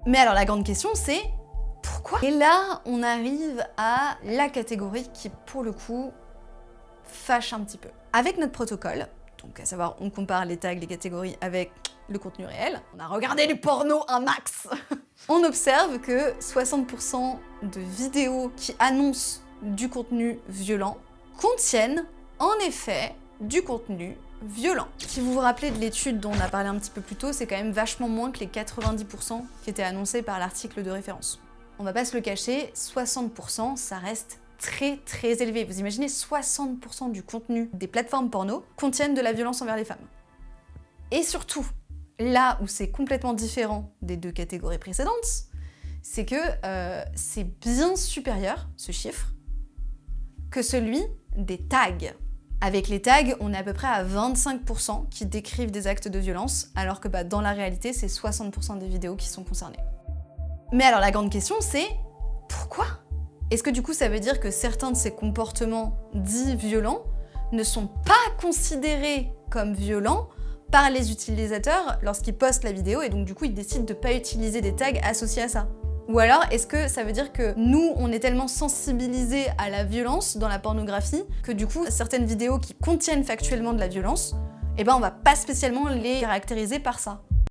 Mais alors la grande question c'est pourquoi? Et là, on arrive à la catégorie qui, pour le coup, fâche un petit peu. Avec notre protocole, donc à savoir on compare les tags, les catégories avec le contenu réel, on a regardé du porno un max. On observe que 60% de vidéos qui annoncent du contenu violent contiennent en effet du contenu violent. Si vous vous rappelez de l'étude dont on a parlé un petit peu plus tôt, c'est quand même vachement moins que les 90% qui étaient annoncés par l'article de référence. On va pas se le cacher, 60% ça reste très élevé. Vous imaginez 60% du contenu des plateformes porno contiennent de la violence envers les femmes. Et surtout, là où c'est complètement différent des deux catégories précédentes, c'est que c'est bien supérieur, ce chiffre, que celui des tags. Avec les tags, on est à peu près à 25% qui décrivent des actes de violence, alors que dans la réalité, c'est 60% des vidéos qui sont concernées. Mais alors la grande question, c'est pourquoi? Est-ce que du coup, ça veut dire que certains de ces comportements dits violents ne sont pas considérés comme violents par les utilisateurs lorsqu'ils postent la vidéo et donc du coup, ils décident de ne pas utiliser des tags associés à ça? Ou alors, est-ce que ça veut dire que nous, on est tellement sensibilisés à la violence dans la pornographie que du coup, certaines vidéos qui contiennent factuellement de la violence, on va pas spécialement les caractériser par ça?